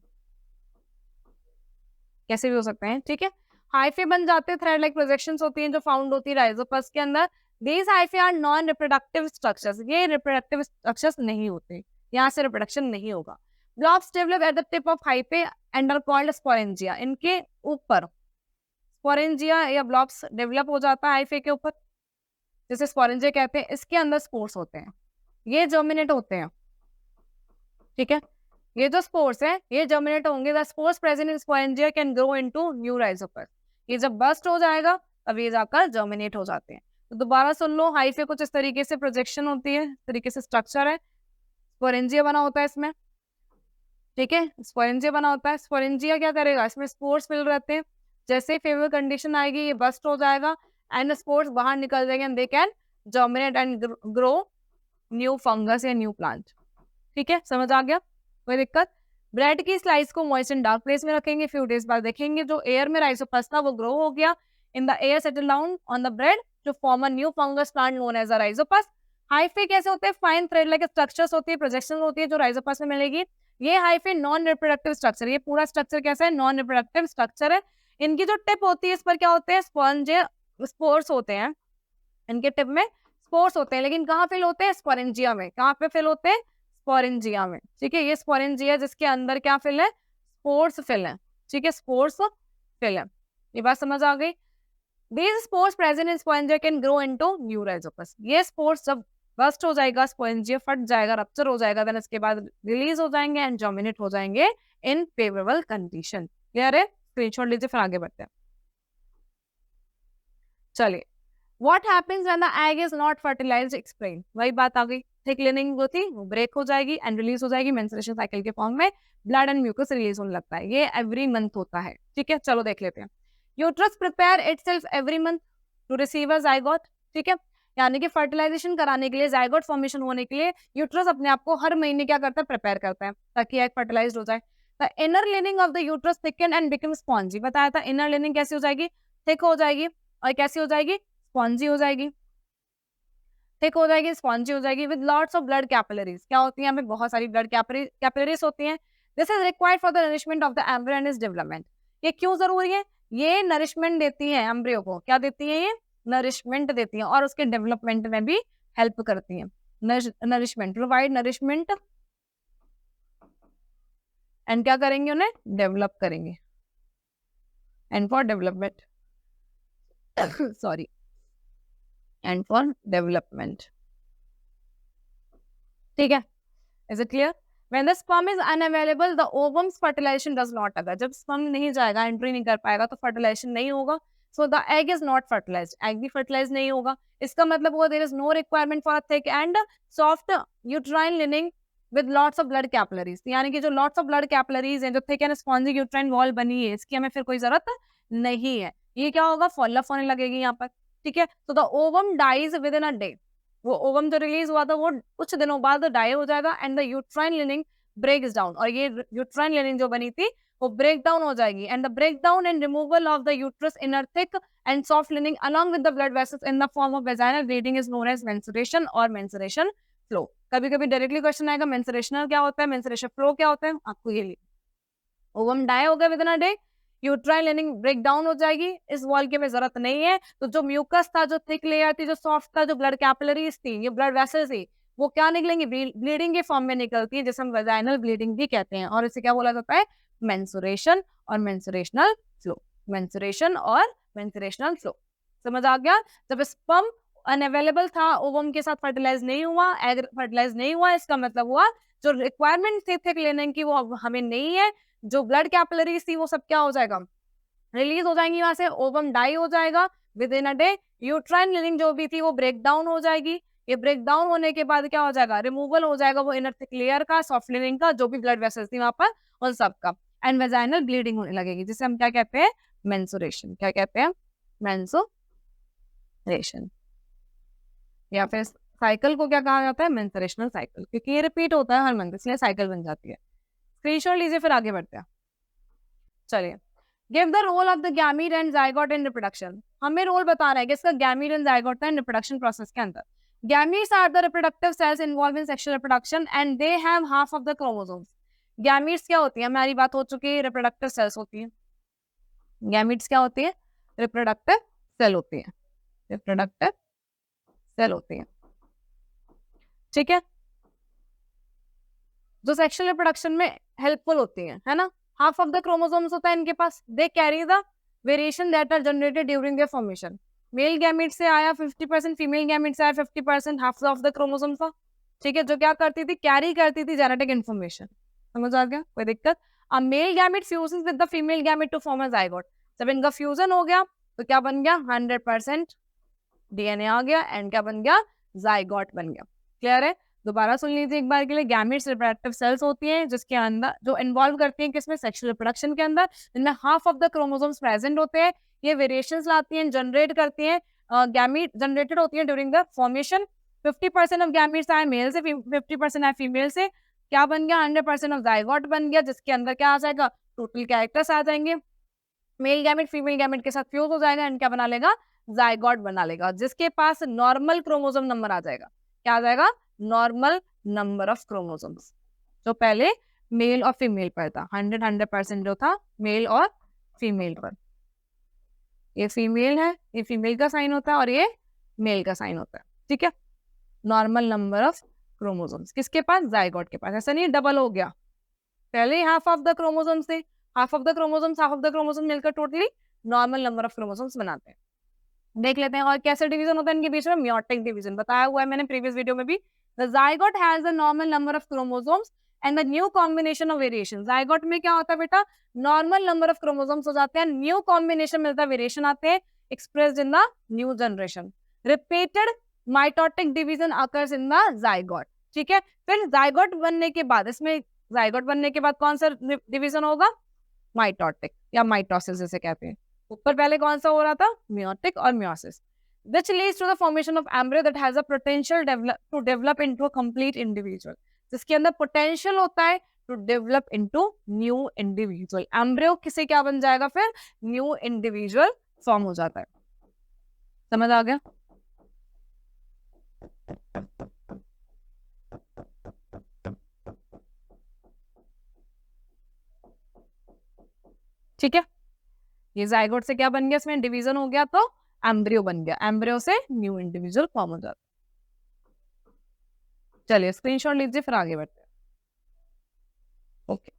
कैसे भी हो सकते हैं। ठीक है, हाइफे बन जाते हैं, थ्रेड लाइक प्रोजेक्शंस होती हैं जो फाउंड होती है राइजोपस के अंदर। These hyphae are non-reproductive structures. ये reproductive structures नहीं होते, यहाँ से रिप्रोडक्शन नहीं होगा। Blobs develop at the tip of hyphae and are called sporangia. इनके ऊपर sporangia या blobs डेवलप हो जाता है हाइफे के ऊपर, जैसे sporangia कहते हैं। इसके अंदर स्पोर्स होते हैं, ये जर्मिनेट होते हैं। ठीक है, ये जो स्पोर्स है ये जर्मिनेट होंगे। The spores present in sporangia can grow into new rhizopus. ये जब बस्ट हो जाएगा तब ये जाकर जर्मिनेट हो जाते हैं। तो दोबारा सुन लो, हाइफे कुछ इस तरीके से प्रोजेक्शन होती है, इस तरीके से स्ट्रक्चर है, स्पोरेंजिया बना होता है इसमें। ठीक है, स्पोरेंजिया बना होता है। स्पोरेंजिया क्या करेगा, इसमें स्पोर्स फिल रहते हैं, जैसे फेवर कंडीशन आएगी ये बस्ट हो जाएगा एंड स्पोर्स बाहर निकल जाएंगे and they can germinate and grow new fungus या न्यू प्लांट। ठीक है, समझ आ गया, कोई दिक्कत? ब्रेड की स्लाइस को मॉइस्ट एंड डार्क प्लेस में रखेंगे, फ्यू डेज बाद देखेंगे जो एयर में राइजोपस था वो ग्रो हो गया, in the air settle down on the bread to form a new fungus plant known as a Rhizopus. Hyphae कैसे होते हैं? फाइन थ्रेड लाइक स्ट्रक्चर्स होती है, प्रोजेक्शन होती है जो राइजोपस में मिलेगी। ये हाइफे नॉन रिप्रोडक्टिव स्ट्रक्चर, ये पूरा स्ट्रक्चर कैसा है? नॉन रिप्रोडक्टिव स्ट्रक्चर है। इनकी जो टिप होती है इस पर क्या होते हैं? स्पॉन्ज स्पोर्स होते हैं, इनके टिप में स्पोर्स होते हैं, लेकिन कहाँ फिल होते हैं? स्पोरेंजिया में। कहाँ पे फिल होते हैं? स्पोरेंजिया में। ठीक है, ये स्पोरेंजिया जिसके अंदर क्या फिल है? स्पोर्स फिल है। ठीक है, स्पोर्स फिल है। ये बात समझ आ गई? These spores present in sporangia can grow into new rhizopus. ये स्पोर्स जब बस्ट हो जाएगा, स्पोरेंजिया फट जाएगा, रप्चर हो जाएगा, देन इसके बाद रिलीज हो जाएंगे एंड जर्मिनेट हो जाएंगे इन फेवरेबल कंडीशन। क्लियर है? स्क्रीनशॉट लीजिए, फिर आगे बढ़ते हैं। चलिए, What happens when the egg is not fertilized? Explain. वही बात आ गई, थिक लिनिंग जो थी वो ब्रेक हो जाएगी एंड रिलीज हो जाएगी मेंस्ट्रुएशन साइकिल के फॉर्म में, ब्लड एंड म्यूकस रिलीज होने लगता है। ये एवरी मंथ होता है। ठीक है, चलो देख लेते हैं। Uterus prepare itself every month to receive a zygote. ठीक है, यानी कि फर्टिलाइजेशन कराने के लिए, जाइगोट फॉर्मेशन होने के लिए यूट्रस अपने आप को हर महीने क्या करता है? प्रिपेयर करता है ताकि एग फर्टिलाइज्ड हो जाए। The inner leaning of the uterus thicken and become spongy. बताया था इनर लिनिंग कैसी हो जाएगी? थिक हो जाएगी, और कैसी हो जाएगी? स्पॉन्जी हो जाएगी। थिक हो जाएगी, स्पॉन्जी हो जाएगी with lots of blood capillaries. क्या होती है? यहाँ पे बहुत सारी ब्लड कैपिलरीज होती हैं। This is required for the nourishment of the embryo and its development. ये क्यों जरूरी है? ये नरिशमेंट देती है एम्ब्रियो को। क्या देती है? ये नरिशमेंट देती है और उसके डेवलपमेंट में भी हेल्प करती है। नरिशमेंट, प्रोवाइड नरिशमेंट एंड क्या करेंगे? उन्हें डेवलप करेंगे, and for development sorry, and for development. ठीक है, is it clear? When the sperm is unavailable, the ovum's fertilization does not occur. जब sperm नहीं जाएगा, एंट्री नहीं कर पाएगा, तो फर्टिलाइजेशन नहीं होगा। So the egg is not fertilized. egg भी fertilized नहीं होगा। इसका मतलब हुआ there is no requirement for a thick and soft uterine lining with lots of blood capillaries. यानी कि जो lots of blood capillaries हैं, जो thick and spongy uterine wall बनी है, इसकी हमें फिर कोई जरूरत नहीं है। ये क्या होगा? फॉल ऑफ होने लगेगी यहाँ पर। ठीक है, तो the ovum dies within a day. वो ओवम जो रिलीज हुआ था वो कुछ दिनों बाद डाई हो जाएगा and the uterine lining breaks down, और ये यूट्राइन लिनिंग जो बनी थी वो ब्रेक डाउन हो जाएगी and the break down and removal of the uterus inner thick and soft lining along with the blood vessels in the form of vaginal bleeding is known as menstruation और menstruation flow. कभी कभी directly question आएगा मेंस्ट्रुएशनल क्या होता है, menstruation flow क्या होता है, आपको ये ओवम डाई हो गया within a day, uterine lining break down हो जाएगी, इस वॉल की हमें जरूरत नहीं है। तो जो म्यूकस था, जो थिक लेयर थी, जो सॉफ्ट था, जो ब्लड कैपिलरीज थी, ये ब्लड वेसल्स थी, वो क्या निकलेंगी? ब्लीडिंग के फॉर्म में निकलती है, जिसे हम वेजाइनल ब्लीडिंग भी कहते हैं, और इसे क्या बोला जाता है? मेंस्ट्रुएशन और मेंस्ट्रुएशनल फ्लो। मेंस्ट्रुएशन और मेंस्ट्रुएशनल फ्लो। समझ आ गया? जब स्पर्म अनअवेलेबल था, ओवम के साथ फर्टिलाइज नहीं हुआ, एग फर्टिलाइज नहीं हुआ, इसका मतलब हुआ जो रिक्वायरमेंट थी थिक लेने की वो हमें नहीं है। जो ब्लड कैपिलरीज थी वो सब क्या हो जाएगा? रिलीज हो जाएंगी वहां से, ओवम डाई हो जाएगा with in a day, uterine leaning जो भी थी वो ब्रेक डाउन हो जाएगी। ये ब्रेक डाउन होने के बाद क्या हो जाएगा? रिमूवल हो जाएगा वो इनर थिक लेयर का, सॉफ्ट लिनिंग का, जो भी ब्लड वेसल्स थी वहां पर, उन सब का, एंड वेजाइनल ब्लीडिंग होने लगेगी, जिसे हम क्या कहते हैं? मेंस्ट्रुएशन। क्या कहते हैं? मेंस्ट्रुएशन। या फिर साइकिल को क्या कहा जाता है? मेंस्ट्रुएशनल साइकिल, क्योंकि ये रिपीट होता है हर मंथ, इसलिए साइकिल बन जाती है। स्क्रीनशॉट लीजिए, फिर आगे बढ़ते हैं। चलिए, give the role of the gamete and zygote in reproduction. हमें रोल बता रहा है कि इसका गैमीट एंड जाइगोट का रिप्रोडक्शन प्रोसेस के अंदर। Gametes are the reproductive cells involve in sexual reproduction and they have half of the chromosomes. Gametes क्या होती है? हमारी बात हो चुकी है, रिप्रोडक्टिव सेल्स होती है। गैमीट्स क्या होती है? रिप्रोडक्टिव सेल होती है, रिप्रोडक्टिव सेल होती है। ठीक है, जो सेक्सुअल रिप्रोडक्शन में हेल्पफुल होती है ना। हाफ ऑफ द क्रोमोसोम्स होता है इनके पास। They carry the variation that are generated during their formation. Male gamete से आया 50%, फीमेल गैमीट से आया 50%, हाफ ऑफ द क्रोमोसोम्स था। ठीक है, जो क्या करती थी? कैरी करती थी जेनेटिक इन्फॉर्मेशन। समझ आ गया? कोई दिक्कत? अब male gamete fusion with the female gamete to form a zygote. जब इनका फ्यूजन हो गया तो क्या बन गया? 100% डीएनए आ गया एंड क्या बन गया? जाइगोट बन गया। क्लियर है? दोबारा सुन लीजिए एक बार के लिए। गैमीट्स रिप्रोडक्टिव सेल्स होती हैं जिसके अंदर जो इन्वॉल्व करती हैं किसमें? सेक्सुअल रिप्रोडक्शन के अंदर, इनमें half of the chromosomes present होते हैं। ये वेरिएशंस लाती हैं, जनरेट करती हैं, गैमीट जनरेटेड होती हैं during the formation. 50% of gametes आए मेल से, 50% आए फीमेल से। क्या बन गया, 100% ऑफ जाइगोट बन गया, जिसके अंदर क्या आ जाएगा, टोटल कैरेक्टर्स आ जाएंगे, मेल गैमेट फीमेल गैमेट के साथ फ्यूज हो जाएगा एंड क्या बना लेगा, जाइगोट बना लेगा, जिसके पास नॉर्मल क्रोमोसोम नंबर आ जाएगा। क्या आ जाएगा, नॉर्मल नंबर ऑफ क्रोमोसोम्स। तो पहले मेल और फीमेल पर था, 100% जो था मेल और फीमेल पर। ये फीमेल है, ये फीमेल का साइन होता है और ये मेल का साइन होता है, ठीक है। नॉर्मल नंबर ऑफ क्रोमोसोम्स किसके पास, जाइगोट के पास। ऐसा नहीं डबल हो गया, पहले हाफ ऑफ द क्रोमोसोम्स थे, हाफ ऑफ द क्रोमोसोम्स मिलकर totally normal number of chromosomes बनाते हैं। देख लेते हैं और कैसे डिवीजन होता है इनके बीच में, मियोटिक डिवीजन बताया हुआ है मैंने प्रीवियस वीडियो में भी। The zygote has the normal number of chromosomes and the new combination of variation. Zygote में क्या होता है बेटा, नॉर्मल नंबर ऑफ क्रोमोसोम्स हो जाते हैं, न्यू कॉम्बिनेशन मिलता है, वेरिएशन आते हैं, expressed in the new generation. Repeated mitotic division occurs in the zygote, ठीक है। फिर जाइगोट बनने के बाद, इसमें जाइगोट बनने के बाद कौन सा डिवीजन होगा, माइटोटिक या माइटोसिस जिसे कहते हैं। ऊपर पहले कौन सा हो रहा था, मियोटिक और meiosis, which leads to the formation of embryo that has a potential to develop into a complete individual, जिसके अंदर पोटेंशियल होता है to develop into new individual. Embryo किसे क्या बन जाएगा, फिर न्यू इंडिविजुअल फॉर्म हो जाता है। समझ आ गया, ठीक है। ये जाइगोट से क्या बन गया, इसमें डिवीजन हो गया तो एम्ब्रियो बन गया, एम्ब्रियो से न्यू इंडिविजुअल फॉर्म हो जाता है। चलिए स्क्रीनशॉट लीजिए, फिर आगे बढ़ते हैं। Okay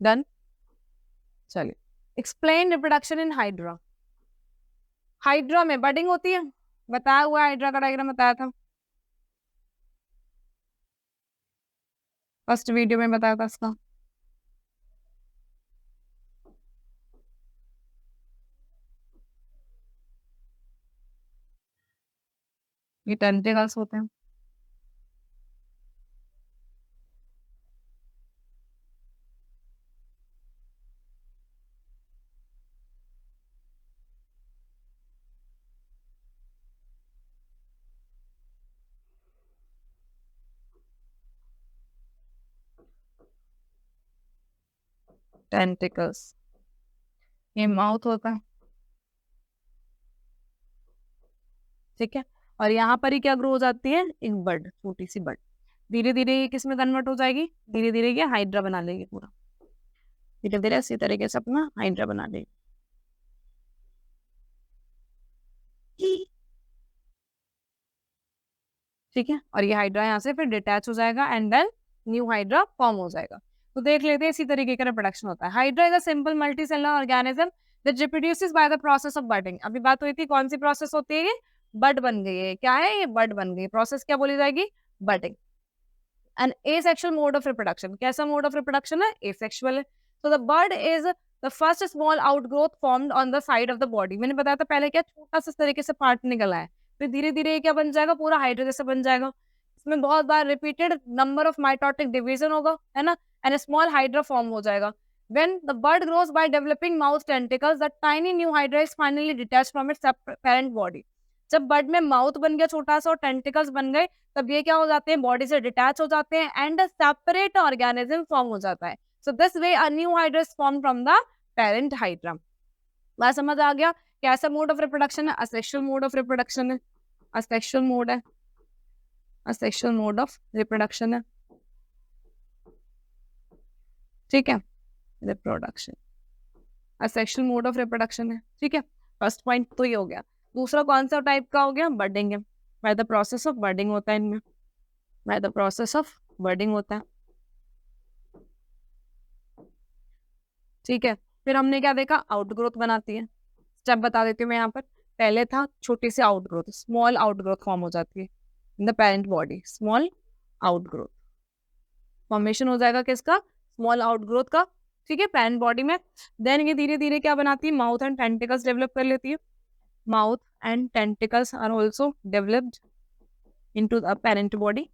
done. चलिए explain reproduction in hydra. Hydra में बडिंग होती है, बताया हुआ हाइड्रा का डायग्राम बताया था, फर्स्ट वीडियो में बताया था इसका। ये टेंटिकल्स होते हैं, टेंटिकल्स। ये माउथ होता है, ठीक है। और यहाँ पर ही क्या ग्रो हो जाती है, एक बर्ड, छोटी सी बर्ड। धीरे धीरे ये किस में कन्वर्ट हो जाएगी, धीरे धीरे ये हाइड्रा बना लेगी पूरा, धीरे धीरे इसी तरीके से अपना हाइड्रा बना लेगी। ठीक है, और ये हाइड्रा यहाँ से फिर डिटैच हो जाएगा and then new hydra form हो जाएगा। तो देख लेते हैं इसी तरीके का रिप्रोडक्शन होता है। Hydra is a simple multicellular organism that reproduces by the process of budding. अभी बात हुई थी कौन सी प्रोसेस होती है, ये बड बन गई है, क्या है ये, बड बन गई, प्रोसेस क्या बोली जाएगी, budding. An asexual mode of reproduction, कैसा मोड ऑफ रिप्रोडक्शन है, एसेक्सुअल है। तो the bud is the first small outgrowth formed on the side of the body. मैंने बताया था पहले क्या छोटा सा तरीके से पार्ट निकला है, फिर धीरे धीरे क्या बन जाएगा, पूरा हाइड्रा जैसा बन जाएगा। इसमें बहुत बार repeated number of mitotic division होगा, है ना, एंड स्मॉल हाइड्रा फॉर्म हो जाएगा। When the bud grows by developing mouth tentacles, the tiny new hydra is finally detached from its parent body. जब बड में माउथ बन गया छोटा सा और टेंटिकल्स बन गए, तब ये क्या हो जाते हैं, बॉडी से डिटैच हो जाते हैं एंड सेपरेट ऑर्गेनिज्म फॉर्म हो जाता है। So this way a new hydra is form from the parent hydra. बात समझ आ गया, कैसा मोड ऑफ रिप्रोडक्शन है, असेक्सुअल मोड ऑफ रिप्रोडक्शन है, असेक्सुअल मोड है, असेक्सुअल मोड ऑफ रिप्रोडक्शन है, ठीक है, reproduction asexual mode of reproduction है, ठीक है। फर्स्ट पॉइंट तो ये हो गया। दूसरा कौन सा टाइप का हो गया, बर्डिंग है, बाय द प्रोसेस ऑफ बर्डिंग होता है इनमें, बाय द प्रोसेस ऑफ बर्डिंग होता है, ठीक है। फिर हमने क्या देखा, आउटग्रोथ बनाती है। स्टेप बता देती हूँ मैं यहाँ पर, पहले था छोटी सी आउटग्रोथ, स्मॉल आउटग्रोथ फॉर्म हो जाती है in the parent body, small outgrowth formation हो जाएगा किसका, स्मॉल आउटग्रोथ का, ठीक है, पेरेंट बॉडी में। देन ये धीरे धीरे क्या बनाती है, माउथ एंड टेंटिकल्स डेवलप कर लेती है, mouth and tentacles are also developed into the parent body,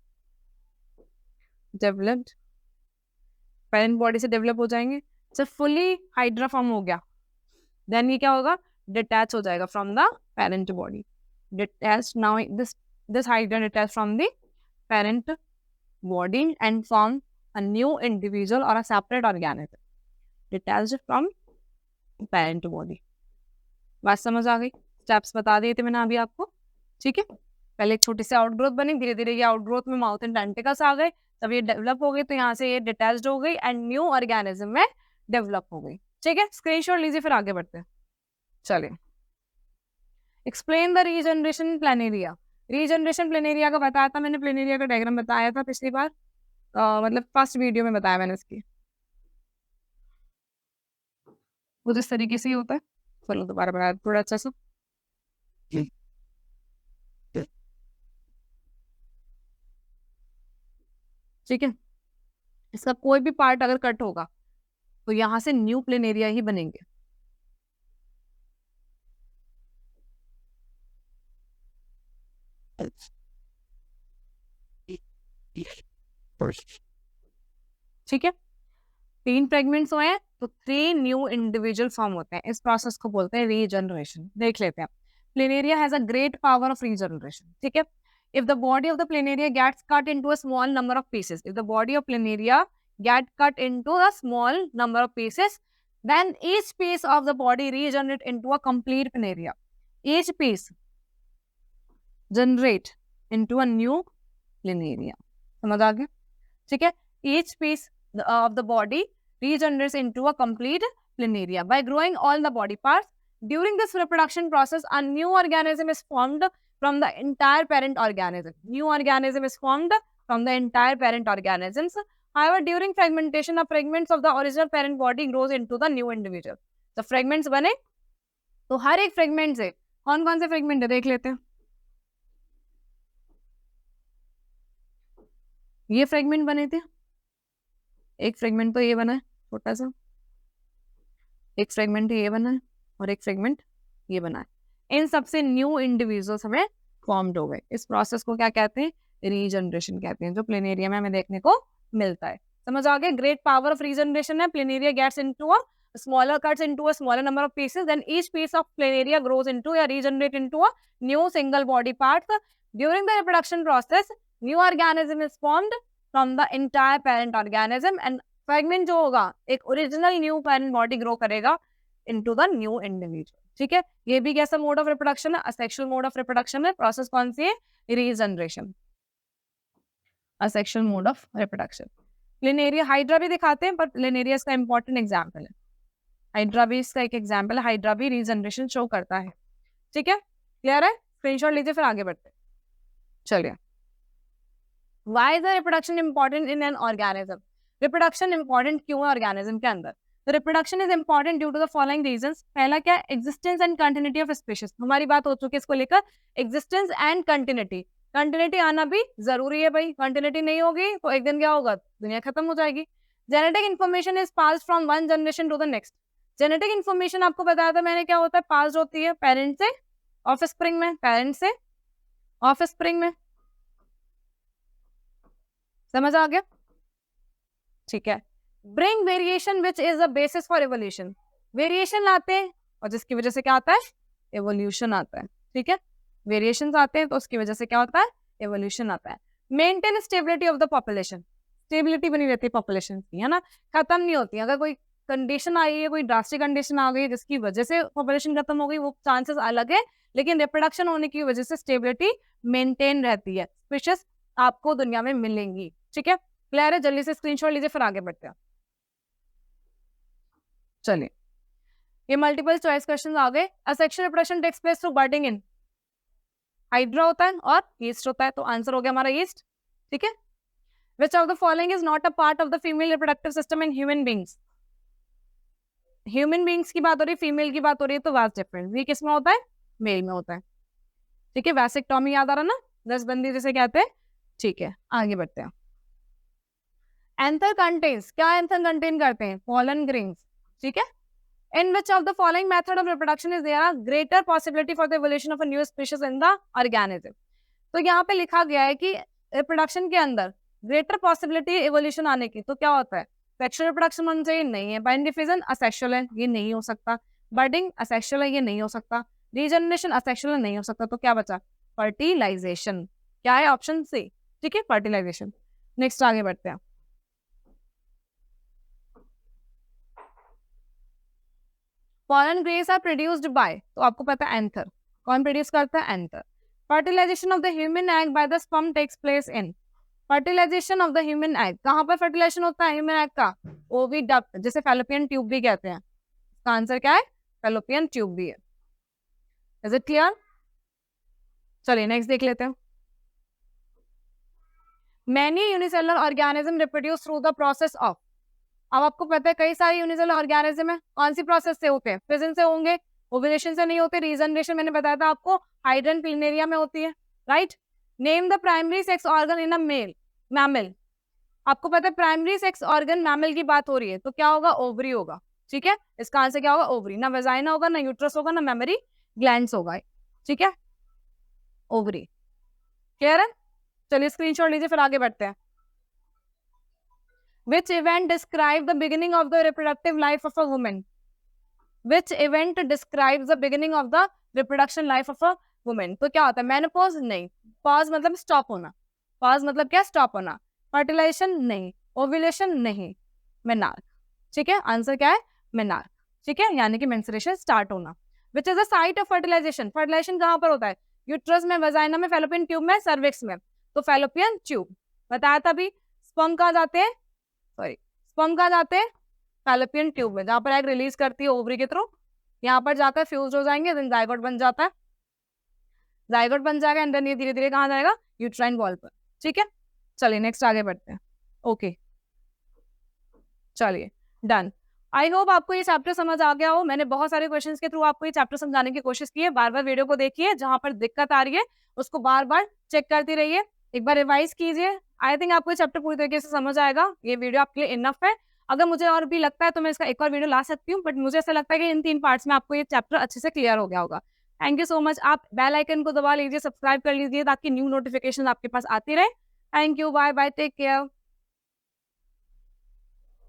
developed, parent body से डेवलप हो जाएंगे। जब फुली हाइड्रा फॉर्म हो गया, देन ये क्या होगा, डिटैच हो जाएगा from the parent body, detach. Now this hydra detach from the parent body and form a new individual or a separate organism detached from parent body. बात समझ आ गई? स्टेप्स बता दिए थे मैंने अभी आपको, ठीक है? पहले एक छोटी सी आउटग्रोथ बनी, धीरे धीरे ये आउटग्रोथ में माउथ एंड टेंटिकल्स आ गए, तब ये डेवलप हो गई, तो यहाँ से ये डिटैच्ड हो गई एंड न्यू ऑर्गेनिज्म में डेवलप हो गई, ठीक है? स्क्रीनशॉट लीजिए, फिर आगे बढ़ते हैं। चलिए, explain the regeneration planaria. Regeneration planaria का बताया था मैंने, प्लेनेरिया का डायग्राम बताया था पिछली बार, मतलब फर्स्ट वीडियो में बताया मैंने इसकी, कुछ इस तरीके से ही होता है। चलो दोबारा बताया थोड़ा अच्छा सा। ठीक है, इसका कोई भी पार्ट अगर कट होगा तो यहाँ से न्यू प्लेनेरिया ही बनेंगे। ठीक है, 3 फ्रेगमेंट्स हुए हैं तो 3 न्यू इंडिविजुअल फॉर्म होते हैं। इस प्रोसेस को बोलते हैं रीजनरेशन। देख लेते हैं। Planaria has a great power of regeneration, ठीक है? If the body of the planaria gets cut into a small number of pieces, if the body of planaria get cut into a small number of pieces, then each piece of the body regenerate into a complete planaria. Each piece generate into a new planaria. समझ आ गया? ठीक है? Each piece of the body regenerates into a complete planaria by growing all the body parts. During this reproduction process, a new organism is formed from the entire parent organism. New organism is formed from the entire parent organisms. However, during fragmentation, the fragments of the original parent body grows into the new individual. The fragments बने तो हर एक fragment से कौन-कौन से fragment है देख लेते हैं। ये fragment बने थे, एक फ्रेगमेंट तो ये बना है छोटा सा, एक फ्रेगमेंट ये बना है और एक फ्रेगमेंट ये बना है। इन सबसे न्यू इंडिविजुअल्स हमें फॉर्म्ड हो गए। इस प्रोसेस को क्या कहते हैं? रीजनरेशन कहते हैं, जो प्लेनेरिया में हमें देखने को मिलता है। समझ आ गया? ग्रेट पावर ऑफ रीजनरेशन है। Planaria gets into a smaller cuts into a smaller number of pieces, then each piece of planaria grows into or regenerate into a new single body part. During the reproduction process, new organism is formed from the entire parent organism and fragment जो होगा एक original new parent body grow करेगा into the new individual। ठीक है, ये भी कैसा mode of reproduction है? असेक्सुअल मोड ऑफ रिप्रोडक्शन है। प्रोसेस कौन सी है? Regeneration, asexual mode of reproduction. Planaria, hydra भी दिखाते हैं पर प्लेनेरिया इसका इंपॉर्टेंट एग्जाम्पल है। हाइड्रा भी इसका एक एग्जाम्पल है। हाइड्रा भी रीजनरेशन शो करता है। ठीक है, क्लियर है? स्क्रीनशॉट लीजिए, फिर आगे बढ़ते हैं। चलिए, Why is the reproduction important in an organism? Reproduction important क्यों है organism के अंदर? The reproduction is important due to the following reasons. पहला क्या? Existence and continuity of species. हमारी बात हो चुकी है इसको लेकर। Existence and continuity. Continuity आना भी जरूरी है भाई। Continuity नहीं होगी तो एक दिन क्या होगा? दुनिया खत्म हो जाएगी। Genetic information is passed from one generation to the next. Genetic information आपको बताया था मैंने, क्या होता है? Passed होती है parent से offspring में, parent से offspring में। समझ आ गया? ठीक है। Bring variation which is the basis for evolution. Variation लाते हैं और जिसकी वजह से क्या आता है? एवोल्यूशन आता है। ठीक है, वेरिएशंस आते हैं तो उसकी वजह से क्या होता है? एवोल्यूशन आता है। Maintain stability of the population. Stability बनी रहती है पॉपुलेशन की, है ना, खत्म नहीं होती। अगर कोई कंडीशन आई है, कोई ड्रास्टिक कंडीशन आ गई जिसकी वजह से पॉपुलेशन खत्म हो गई, वो चांसेस अलग है, लेकिन रिप्रोडक्शन होने की वजह से स्टेबिलिटी मेंटेन रहती है। स्पीशीज आपको दुनिया में मिलेंगी। ठीक है, क्लियर है? जल्दी से स्क्रीनशॉट लीजिए, फिर आगे बढ़ते हैं। चलिए, ये मल्टीपल चॉइस क्वेश्चन आ गए। Asexual reproduction takes place through budding in hydra होता है और यीस्ट होता है, तो आंसर हो गया हमारा यीस्ट। ठीक है, which of the following is not a part of the female reproductive system in human beings. Human beings की बात हो रही है, फीमेल की बात हो रही है, तो वास्ट डिफरेंस। ये किस में होता है? मेल में होता है। ठीक है, वैसेक्टॉमी याद आ रहा ना, नसबंदी जिसे कहते हैं। ठीक है, आगे बढ़ते हैं। एंथर कंटेन्स, क्या एंथर कंटेन करते हैं? Pollen grains. ठीक है, in which of the following method of reproduction is there a greater possibility for the evolution of a new species in the organism? तो यहाँ पे लिखा गया है कि रिप्रोडक्शन के अंदर ग्रेटर पॉसिबिलिटी एवोल्यूशन आने की, तो क्या होता है? सेक्सुअल रिप्रोडक्शन होना चाहिए, नहीं है। बाइंड डिफिजन असेक्सुअल है, ये नहीं हो सकता। बर्डिंग असेक्सुअल है, ये नहीं हो सकता। रीजनरेशन असेक्सुअल है, नहीं हो सकता। तो क्या बचा? फर्टिलाइजेशन। क्या है? Option C. ठीक है, फर्टिलाइजेशन। नेक्स्ट आगे बढ़ते हैं। pollen grains are produced by, तो आपको पता है एंथर, कौन प्रोड्यूस करता है? Anther. Fertilisation of the human egg by the sperm takes place in, fertilisation of the human egg, कहाँ पर फर्टिलाइजेशन होता है ह्यूमन एग का? ओविडक्ट, जैसे फैलोपियन ट्यूब भी कहते हैं। इसका आंसर क्या है? फैलोपियन ट्यूब भी है। Is it clear? चलिए नेक्स्ट देख लेते हैं। Many unicellular organism reproduce through the process of, अब आपको पता है कई सारे यूनिसेलुलर ऑर्गेनिज्म है, कौन सी प्रोसेस से होते हैं? फिजन से होंगे, ओव्यूलेशन से नहीं होते। रीजनरेशन मैंने बताया था आपको हाइड्रन प्लिनेरिया में होती है, right. Name the primary sex organ in a male mammal, आपको पता है प्राइमरी सेक्स ऑर्गन मैमल की बात हो रही है, तो क्या होगा? ओवरी होगा, ठीक है। इसका आंसर क्या होगा? ओवरी। ना वेजाइना होगा, ना यूट्रस होगा, ना मेमरी ग्लैंड्स होगा, ठीक है, ओवरी। क्लियर है? चलिए स्क्रीनशॉट लीजिए, फिर आगे बढ़ते हैं। Which event describe the beginning of the reproductive life of a woman? Which event describes the beginning of the reproduction life of a woman? तो क्या होता है? मेनोपॉज? नहीं। पॉज मतलब स्टॉप होना, पॉज मतलब क्या? स्टॉप होना। फर्टिलाइजेशन? नहीं। ओव्यूलेशन? नहीं। मेनार्क, ठीक है, आंसर क्या है? मेनार्क, ठीक है, यानी कि मेंस्ट्रुएशन स्टार्ट होना। Which is the site of fertilisation, fertilisation कहाँ पर होता है? यूट्रस में, वजाइना में, फैलोपियन ट्यूब में, सर्विक्स में, तो फैलोपियन ट्यूब बताया था अभी। स्पर्म कहाँ जाते हैं? स्पर्म कहाँ जाते हैं? फैलोपियन ट्यूब में, जहां पर एग रिलीज करती है ओवरी के थ्रू, यहाँ पर जाकर फ्यूज हो जाएंगे, देन जाइगोट बन जाता है, जाइगोट बन जाएगा, एंड देन ये धीरे धीरे कहाँ जाएगा? यूट्राइन वॉल पर, ठीक है। चलिए नेक्स्ट आगे बढ़ते हैं। ओके चलिए डन। आई होप आपको ये चैप्टर समझ आ गया हो। मैंने बहुत सारे क्वेश्चंस के थ्रू आपको ये चैप्टर समझाने की कोशिश की है। बार बार वीडियो को देखिए, जहां पर दिक्कत आ रही है उसको बार बार चेक करती रहिए, एक बार रिवाइज कीजिए। आई थिंक आपको ये चैप्टर पूरी तरीके से समझ आएगा। ये वीडियो आपके लिए इनफ है। अगर मुझे और भी लगता है तो मैं इसका एक और वीडियो ला सकती हूँ, बट मुझे ऐसा लगता है कि इन 3 पार्ट्स में आपको ये चैप्टर अच्छे से क्लियर हो गया होगा। Thank you so much. आप बेल आइकन को दबा लीजिए, सब्सक्राइब कर लीजिए, ताकि न्यू नोटिफिकेशन आपके पास आती रहे। Thank you, bye bye, take care.